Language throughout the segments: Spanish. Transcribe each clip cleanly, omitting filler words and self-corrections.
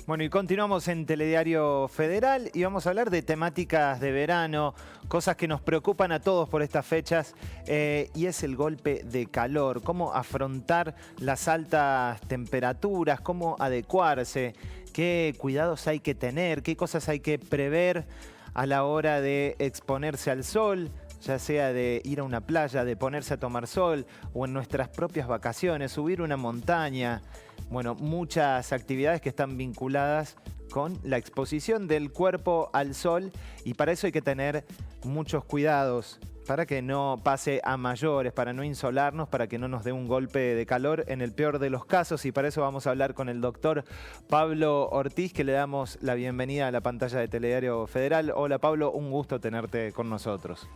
Bueno, y continuamos en Telediario Federal y vamos a hablar de temáticas de verano, cosas que nos preocupan a todos por estas fechas, y es el golpe de calor, cómo afrontar las altas temperaturas, cómo adecuarse, qué cuidados hay que tener, qué cosas hay que prever a la hora de exponerse al sol, ya sea de ir a una playa, de ponerse a tomar sol o en nuestras propias vacaciones, subir una montaña. Bueno, muchas actividades que están vinculadas con la exposición del cuerpo al sol y para eso hay que tener muchos cuidados para que no pase a mayores, para no insolarnos, para que no nos dé un golpe de calor en el peor de los casos. Y para eso vamos a hablar con el doctor Pablo Ortiz, que le damos la bienvenida a la pantalla de Telediario Federal. Hola Pablo, un gusto tenerte con nosotros.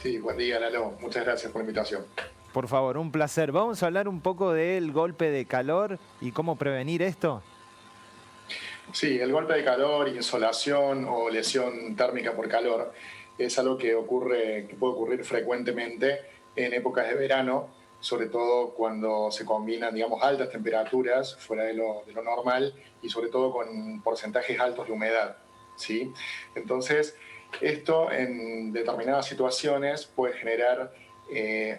Sí, buen día, Lalo. Muchas gracias por la invitación. Por favor, un placer. Vamos a hablar un poco del golpe de calor y cómo prevenir esto. Sí, el golpe de calor, insolación o lesión térmica por calor es algo que puede ocurrir frecuentemente en épocas de verano, sobre todo cuando se combinan, digamos, altas temperaturas fuera de lo normal y sobre todo con porcentajes altos de humedad, ¿sí? Entonces, esto en determinadas situaciones puede generar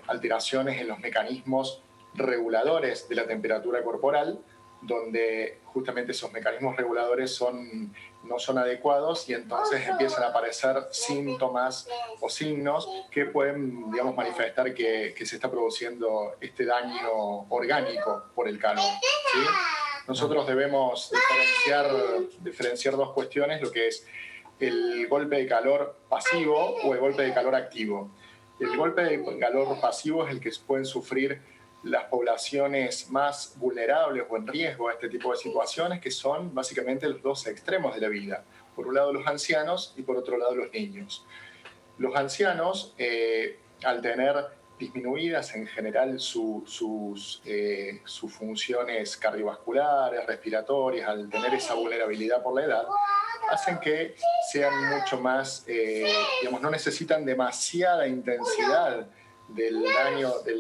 alteraciones en los mecanismos reguladores de la temperatura corporal, donde justamente esos mecanismos reguladores no son adecuados y entonces empiezan a aparecer síntomas o signos que pueden, digamos, manifestar que se está produciendo este daño orgánico por el calor, ¿sí? Nosotros debemos diferenciar dos cuestiones, lo que es el golpe de calor pasivo o el golpe de calor activo. El golpe de calor pasivo es el que pueden sufrir las poblaciones más vulnerables o en riesgo a este tipo de situaciones, que son básicamente los dos extremos de la vida. Por un lado los ancianos y por otro lado los niños. Los ancianos, al tener disminuidas en general sus funciones cardiovasculares, respiratorias, al tener esa vulnerabilidad por la edad, hacen que sean mucho más, digamos, no necesitan demasiada intensidad del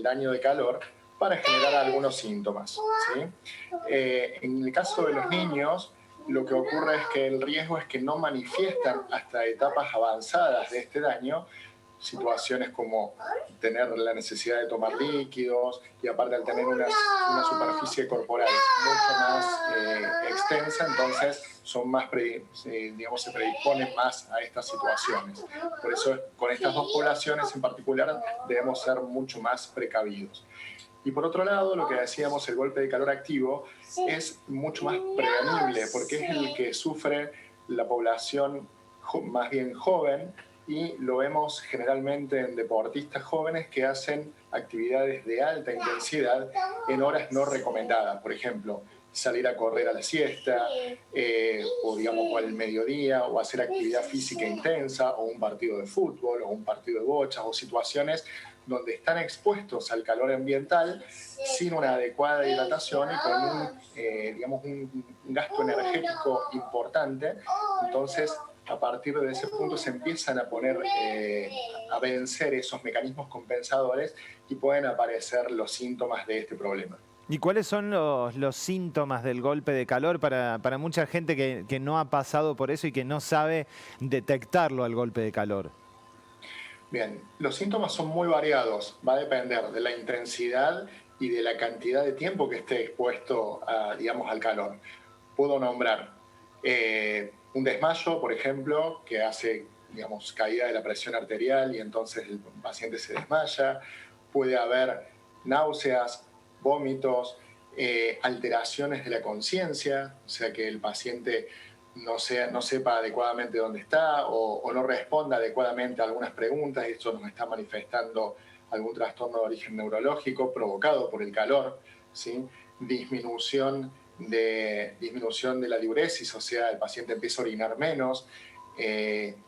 daño de calor para generar algunos síntomas, ¿sí? En el caso de los niños, lo que ocurre es que el riesgo es que no manifiestan hasta etapas avanzadas de este daño situaciones como tener la necesidad de tomar líquidos y aparte al tener una superficie corporal mucho más extensa, entonces son más digamos, se predisponen más a estas situaciones. Por eso con estas dos poblaciones en particular debemos ser mucho más precavidos. Y por otro lado, lo que decíamos, el golpe de calor activo es mucho más prevenible porque es el que sufre la población más bien joven y lo vemos generalmente en deportistas jóvenes que hacen actividades de alta intensidad en horas no recomendadas. Por ejemplo, salir a correr a la siesta, o digamos al mediodía, o hacer actividad física intensa, o un partido de fútbol, o un partido de bochas, o situaciones donde están expuestos al calor ambiental sin una adecuada hidratación y con digamos, un gasto energético importante. Entonces, a partir de ese punto se empiezan a a vencer esos mecanismos compensadores y pueden aparecer los síntomas de este problema. ¿Y cuáles son los síntomas del golpe de calor para mucha gente que no ha pasado por eso y que no sabe detectarlo al golpe de calor? Bien, los síntomas son muy variados, va a depender de la intensidad y de la cantidad de tiempo que esté expuesto digamos, al calor. Puedo nombrar un desmayo, por ejemplo, que hace, digamos, caída de la presión arterial y entonces el paciente se desmaya. Puede haber náuseas, vómitos, alteraciones de la conciencia, o sea que el paciente no sepa adecuadamente dónde está o no responda adecuadamente a algunas preguntas, y esto nos está manifestando algún trastorno de origen neurológico provocado por el calor, ¿sí? Disminución de la diuresis, o sea, el paciente empieza a orinar menos.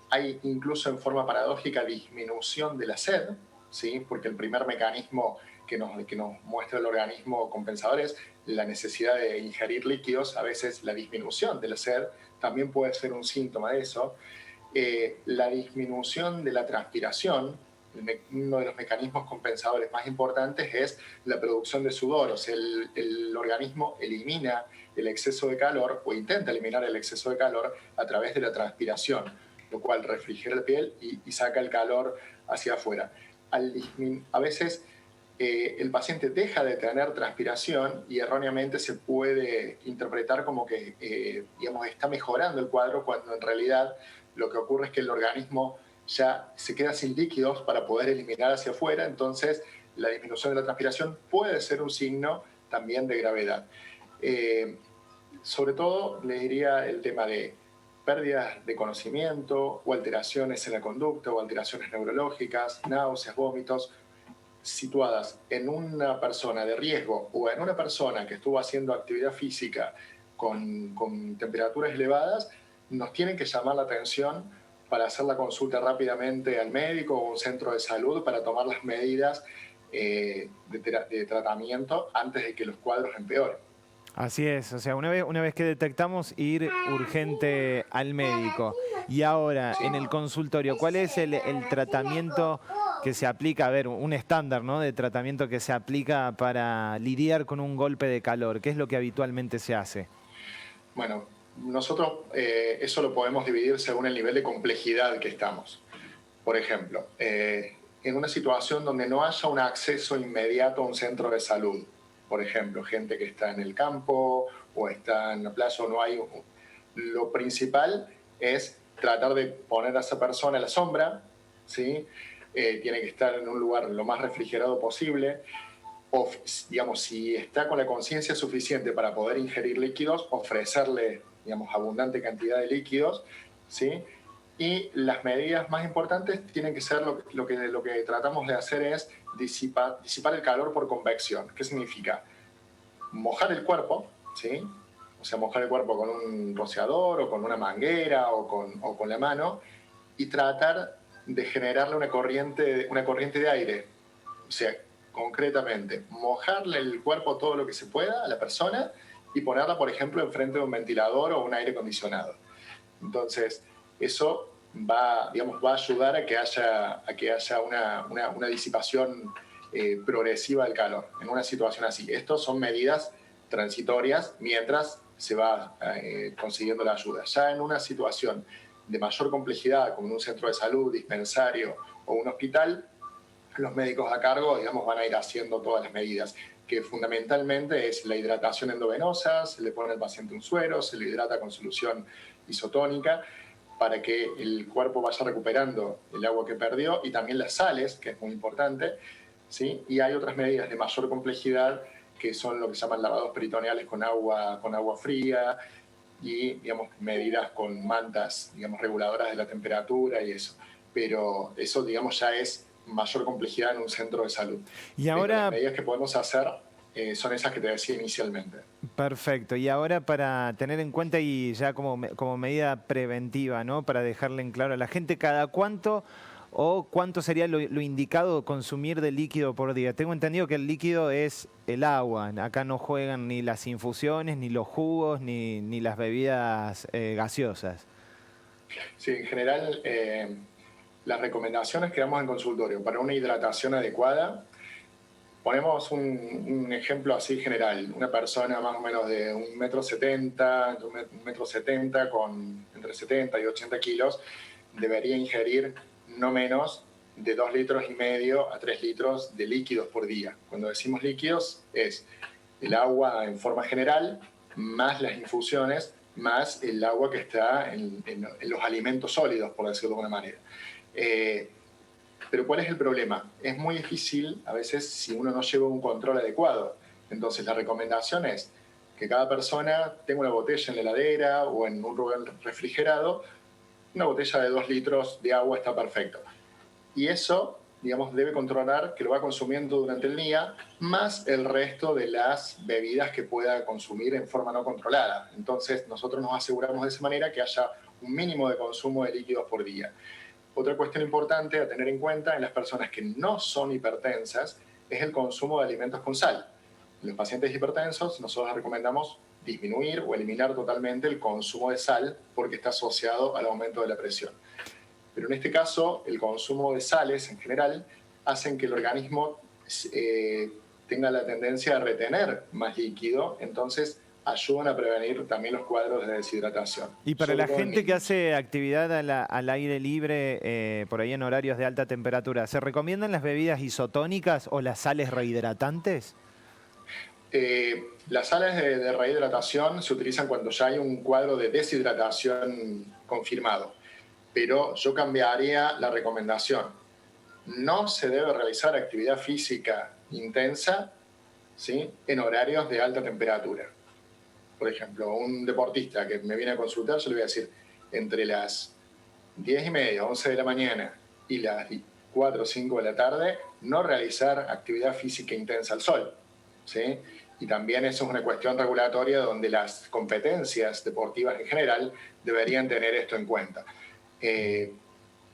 Hay incluso en forma paradójica disminución de la sed, ¿sí? Porque el primer mecanismo que nos muestra el organismo compensador es la necesidad de ingerir líquidos. A veces la disminución de la sed también puede ser un síntoma de eso. La disminución de la transpiración, uno de los mecanismos compensadores más importantes es la producción de sudor, o sea, el organismo elimina el exceso de calor o intenta eliminar el exceso de calor a través de la transpiración, lo cual refrigera la piel y saca el calor hacia afuera. A veces el paciente deja de tener transpiración y erróneamente se puede interpretar como que digamos, está mejorando el cuadro, cuando en realidad lo que ocurre es que el organismo ya se queda sin líquidos para poder eliminar hacia afuera. Entonces la disminución de la transpiración puede ser un signo también de gravedad. Sobre todo le diría el tema de pérdidas de conocimiento o alteraciones en la conducta o alteraciones neurológicas, náuseas, vómitos, situadas en una persona de riesgo o en una persona que estuvo haciendo actividad física con temperaturas elevadas, nos tienen que llamar la atención para hacer la consulta rápidamente al médico o un centro de salud para tomar las medidas de tratamiento antes de que los cuadros empeoren. Así es, o sea, una vez que detectamos, ir urgente al médico. Y ahora, en el consultorio, ¿cuál es el tratamiento que se aplica? A ver, un estándar, ¿no?, de tratamiento que se aplica para lidiar con un golpe de calor. ¿Qué es lo que habitualmente se hace? Bueno, nosotros eso lo podemos dividir según el nivel de complejidad que estamos. Por ejemplo, en una situación donde no haya un acceso inmediato a un centro de salud, por ejemplo, gente que está en el campo o está en la playa o no hay... Lo principal es tratar de poner a esa persona a la sombra, ¿sí? Tiene que estar en un lugar lo más refrigerado posible. O, digamos, si está con la conciencia suficiente para poder ingerir líquidos, ofrecerle, digamos, abundante cantidad de líquidos, ¿sí? Y las medidas más importantes tienen que ser lo que tratamos de hacer es disipar el calor por convección. ¿Qué significa? Mojar el cuerpo, ¿sí? O sea, mojar el cuerpo con un rociador o con una manguera o con la mano y tratar de generarle una corriente de aire. O sea, concretamente, mojarle el cuerpo todo lo que se pueda a la persona y ponerla, por ejemplo, enfrente de un ventilador o un aire acondicionado. Entonces, eso va a ayudar a que haya una disipación progresiva del calor en una situación así. Estas son medidas transitorias mientras se va consiguiendo la ayuda. Ya en una situación de mayor complejidad, como en un centro de salud, dispensario o un hospital, los médicos a cargo, digamos, van a ir haciendo todas las medidas, que fundamentalmente es la hidratación endovenosa, se le pone al paciente un suero, se le hidrata con solución isotónica para que el cuerpo vaya recuperando el agua que perdió y también las sales, que es muy importante, ¿sí? Y hay otras medidas de mayor complejidad que son lo que se llaman lavados peritoneales con agua fría y, digamos, medidas con mantas, digamos, reguladoras de la temperatura y eso. Pero eso, digamos, ya es mayor complejidad en un centro de salud. Y ahora, las medidas que podemos hacer son esas que te decía inicialmente. perfecto. Y ahora, para tener en cuenta y ya como medida preventiva, ¿no?, para dejarle en claro a la gente, ¿cada cuánto o cuánto sería lo indicado consumir de líquido por día? Tengo entendido que el líquido es el agua. Acá no juegan ni las infusiones, ni los jugos, ni las bebidas gaseosas. Sí, en general, las recomendaciones que damos en consultorio para una hidratación adecuada, ponemos un ejemplo así general. Una persona más o menos de 1,70 m, entre 1,70 m con entre 70 y 80 kilos, debería ingerir no menos de 2,5 litros a 3 litros de líquidos por día. Cuando decimos líquidos es el agua en forma general, más las infusiones, más el agua que está en los alimentos sólidos, por decirlo de alguna manera. Pero ¿cuál es el problema? Es muy difícil a veces si uno no lleva un control adecuado. Entonces la recomendación es que cada persona tenga una botella en la heladera o en un lugar refrigerado. Una botella de 2 litros de agua está perfecto. Y eso, digamos, debe controlar que lo va consumiendo durante el día, más el resto de las bebidas que pueda consumir en forma no controlada. Entonces nosotros nos aseguramos de esa manera que haya un mínimo de consumo de líquidos por día. Otra cuestión importante a tener en cuenta en las personas que no son hipertensas es el consumo de alimentos con sal. En los pacientes hipertensos nosotros recomendamos disminuir o eliminar totalmente el consumo de sal porque está asociado al aumento de la presión. Pero en este caso, el consumo de sales en general hacen que el organismo tenga la tendencia a retener más líquido, entonces ayudan a prevenir también los cuadros de deshidratación. Y para Sobre la todo en gente que niños. hace actividad al aire libre, por ahí en horarios de alta temperatura, ¿se recomiendan las bebidas isotónicas o las sales rehidratantes? Las sales de rehidratación se utilizan cuando ya hay un cuadro de deshidratación confirmado, pero yo cambiaría la recomendación. No se debe realizar actividad física intensa, ¿sí?, en horarios de alta temperatura. Por ejemplo, un deportista que me viene a consultar, yo le voy a decir, entre las 10:30, 11 de la mañana y las 4 o 5 de la tarde, no realizar actividad física intensa al sol, ¿sí? Y también eso es una cuestión regulatoria donde las competencias deportivas en general deberían tener esto en cuenta.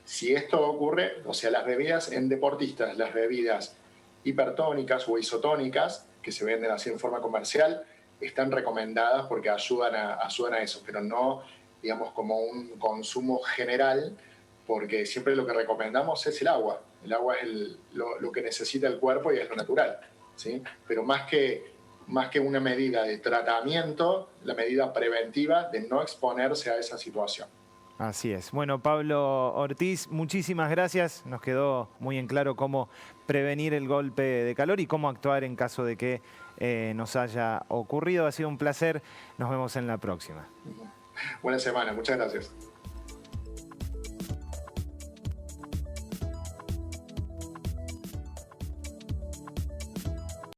Si esto ocurre, o sea, las bebidas en deportistas, las bebidas hipertónicas o isotónicas, que se venden así en forma comercial, están recomendadas porque ayudan a eso, pero no, digamos, como un consumo general, porque siempre lo que recomendamos es el agua. El agua es lo que necesita el cuerpo y es lo natural, ¿sí? Pero más que una medida de tratamiento, la medida preventiva de no exponerse a esa situación. Así es. Bueno, Pablo Ortiz, muchísimas gracias. Nos quedó muy en claro cómo prevenir el golpe de calor y cómo actuar en caso de que nos haya ocurrido. Ha sido un placer. Nos vemos en la próxima. Buena semana, muchas gracias.